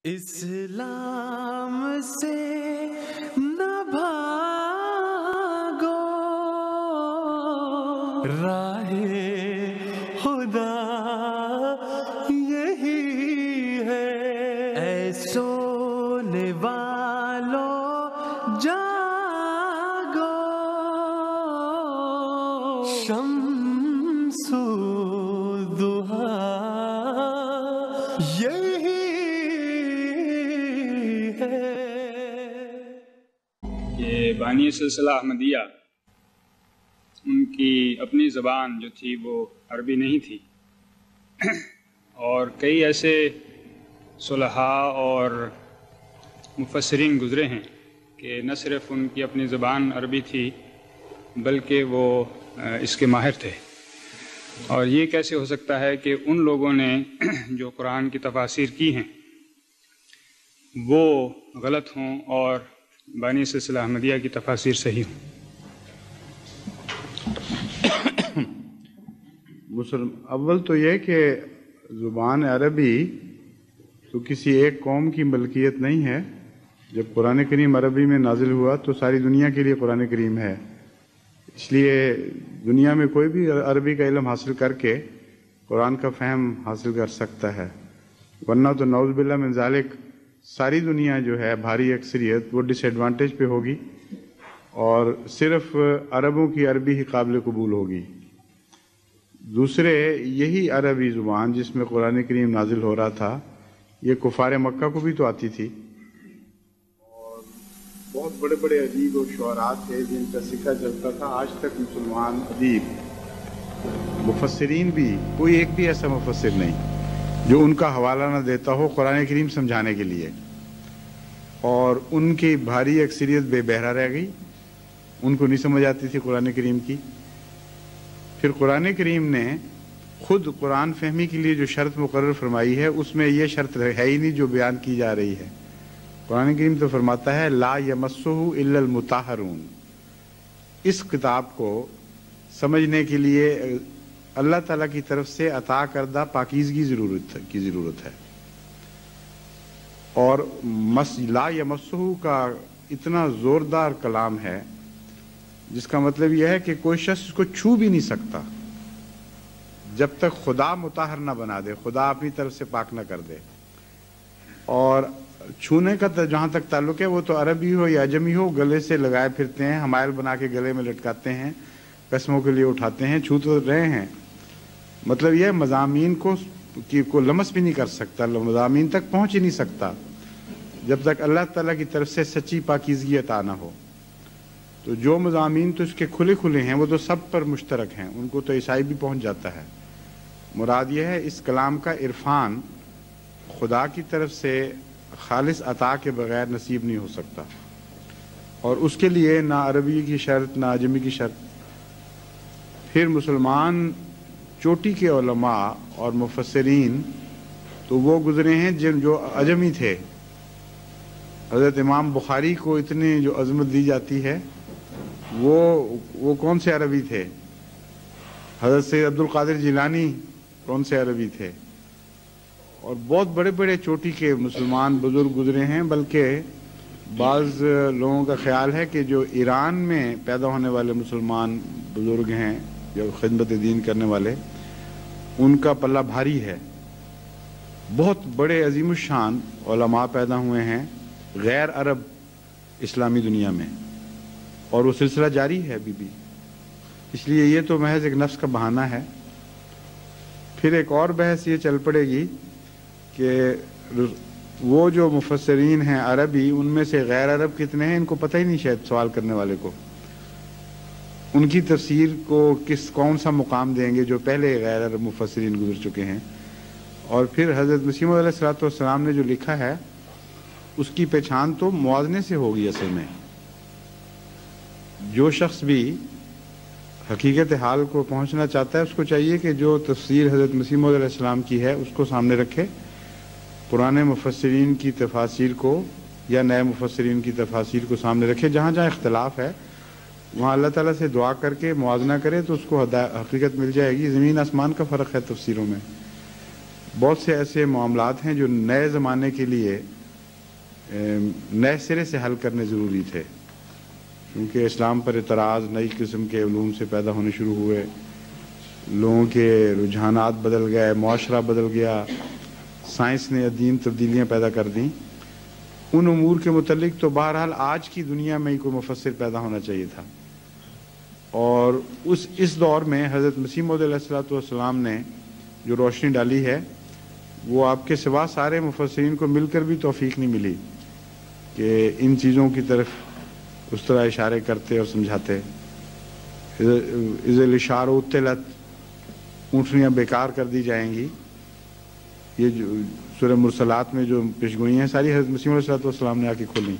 اسلام سے نہ بھاگو، راہ خدا یہی ہے، اے سونے والوں جاگو، شمس الضحیٰ یہی کہ بانی سلسلہ احمدیہ ان کی اپنی زبان جو تھی وہ عربی نہیں تھی، اور کئی ایسے صلحاء اور مفسرین گزرے ہیں کہ نہ صرف ان کی اپنی زبان عربی تھی بلکہ وہ اس کے ماہر تھے، اور یہ کیسے ہو سکتا ہے کہ ان لوگوں نے جو قرآن کی تفاسیر کی ہیں وہ غلط ہوں اور بانی سلسلہ احمدیہ کی تفاسیر صحیح ہوں؟ اول تو یہ کہ زبان عربی تو کسی ایک قوم کی ملکیت نہیں ہے۔ جب قرآن کریم عربی میں نازل ہوا تو ساری دنیا کے لیے قرآن کریم ہے، اس لیے دنیا میں کوئی بھی عربی کا علم حاصل کر کے قرآن کا فہم حاصل کر سکتا ہے، ورنہ تو نعوذ باللہ من ذالک ساری دنیا جو ہے بھاری اکثریت وہ ڈس ایڈوانٹیج پہ ہوگی اور صرف عربوں کی عربی ہی قابل قبول ہوگی۔ دوسرے، یہی عربی زبان جس میں قرآن کریم نازل ہو رہا تھا یہ کفار مکہ کو بھی تو آتی تھی، اور بہت بڑے بڑے ادیب و شعراء تھے جن کا سکہ چلتا تھا۔ آج تک مسلمان ادیب مفسرین بھی کوئی ایک بھی ایسا مفسر نہیں جو ان کا حوالہ نہ دیتا ہو قرآن کریم سمجھانے کے لیے، اور ان کی بھاری اکثریت بے بہرہ رہ گئی، ان کو نہیں سمجھ آتی تھی قرآن کریم کی۔ پھر قرآن کریم نے خود قرآن فہمی کے لیے جو شرط مقرر فرمائی ہے اس میں یہ شرط ہے ہی نہیں جو بیان کی جا رہی ہے۔ قرآن کریم تو فرماتا ہے لا یمسہ الا المطہرون۔ اس کتاب کو سمجھنے کے لیے اللہ تعالیٰ کی طرف سے عطا کردہ پاکیزگی کی ضرورت ہے، اور لا یمسہ کا اتنا زوردار کلام ہے جس کا مطلب یہ ہے کہ کوئی شخص اس کو چھو بھی نہیں سکتا جب تک خدا مطہر نہ بنا دے، خدا اپنی طرف سے پاک نہ کر دے۔ اور چھونے کا جہاں تک تعلق ہے وہ تو عربی ہو یا عجمی ہو، گلے سے لگائے پھرتے ہیں، حمائل بنا کے گلے میں لٹکاتے ہیں، قسموں کے لیے اٹھاتے ہیں، چھو تو رہے ہیں۔ مطلب یہ مضامین کو لمس بھی نہیں کر سکتا، مضامین تک پہنچ ہی نہیں سکتا جب تک اللہ تعالیٰ کی طرف سے سچی پاکیزگی عطا نہ ہو۔ تو جو مضامین تو اس کے کھلے کھلے ہیں وہ تو سب پر مشترک ہیں، ان کو تو عیسائی بھی پہنچ جاتا ہے۔ مراد یہ ہے اس کلام کا عرفان خدا کی طرف سے خالص عطا کے بغیر نصیب نہیں ہو سکتا، اور اس کے لیے نہ عربی کی شرط نہ عجمی کی شرط۔ پھر مسلمان چوٹی کے علماء اور مفسرین تو وہ گزرے ہیں جو عجمی تھے۔ حضرت امام بخاری کو اتنی جو عظمت دی جاتی ہے وہ کون سے عربی تھے؟ حضرت سید عبد القادر جیلانی کون سے عربی تھے؟ اور بہت بڑے بڑے چوٹی کے مسلمان بزرگ گزرے ہیں، بلکہ بعض لوگوں کا خیال ہے کہ جو ایران میں پیدا ہونے والے مسلمان بزرگ ہیں جو خدمت دین کرنے والے، ان کا پلہ بھاری ہے۔ بہت بڑے عظیم الشان علماء پیدا ہوئے ہیں غیر عرب اسلامی دنیا میں، اور وہ سلسلہ جاری ہے ابھی بھی، اس لیے یہ تو محض ایک نفس کا بہانہ ہے۔ پھر ایک اور بحث یہ چل پڑے گی کہ وہ جو مفسرین ہیں عربی ان میں سے غیر عرب کتنے ہیں، ان کو پتہ ہی نہیں شاید سوال کرنے والے کو، ان کی تفسیر کو کون سا مقام دیں گے جو پہلے غیر عرب مفسرین گزر چکے ہیں۔ اور پھر حضرت مسیح موعود علیہ السلام نے جو لکھا ہے اس کی پہچان تو موازنے سے ہوگی۔ اصل میں جو شخص بھی حقیقت حال کو پہنچنا چاہتا ہے اس کو چاہیے کہ جو تفسیر حضرت مسیح موعود علیہ السلام کی ہے اس کو سامنے رکھے، پرانے مفسرین کی تفاسیر کو یا نئے مفسرین کی تفاسیر کو سامنے رکھے، جہاں جہاں اختلاف ہے وہاں اللہ تعالیٰ سے دعا کر کے موازنہ کرے تو اس کو حقیقت مل جائے گی۔ زمین آسمان کا فرق ہے تفسیروں میں، بہت سے ایسے معاملات ہیں جو نئے زمانے کے لیے نئے سرے سے حل کرنے ضروری تھے، کیونکہ اسلام پر اعتراض نئی قسم کے علوم سے پیدا ہونے شروع ہوئے، لوگوں کے رجحانات بدل گئے، معاشرہ بدل گیا، سائنس نے عظیم تبدیلیاں پیدا کر دیں۔ ان امور کے متعلق تو بہرحال آج کی دنیا میں ہی کوئی مفسر پیدا ہونا چاہیے تھا، اور اس دور میں حضرت مسیح موعود علیہ الصلوۃ والسلام نے جو روشنی ڈالی ہے وہ آپ کے سوا سارے مفسرین کو مل کر بھی توفیق نہیں ملی کہ ان چیزوں کی طرف اس طرح اشارے کرتے اور سمجھاتے۔ اذ الاشار عطلت، اونٹنیاں بیکار کر دی جائیں گی، یہ جو سورہ مرسلات میں جو پیشگوئیاں ہیں ساری حضرت مسیح علیہ السلام نے آ کے کھولیں۔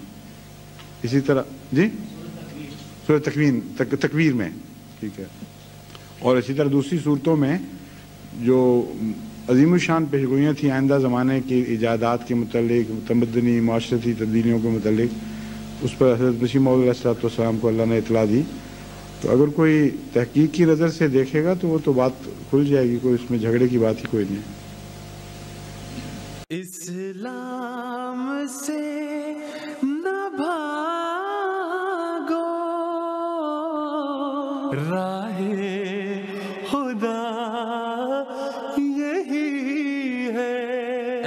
اسی طرح جی سورہ تکویر میں، ٹھیک ہے، اور اسی طرح دوسری صورتوں میں جو عظیم الشان پیشگوئیاں تھیں آئندہ زمانے کی ایجادات کے متعلق، تمدنی معاشرتی تبدیلیوں کے متعلق، اس پر حضرت مسیح موعود علیہ السلام کو اللہ نے اطلاع دی۔ تو اگر کوئی تحقیق کی نظر سے دیکھے گا تو وہ تو بات کھل جائے گی، کوئی اس میں جھگڑے کی بات ہی کوئی نہیں۔ اسلام سے نہ بھاگو، راہ خدا یہی ہے،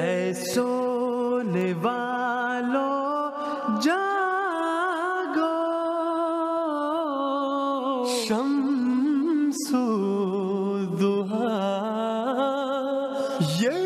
اے سونے والوں جاگو، شمس الضحیٰ یہ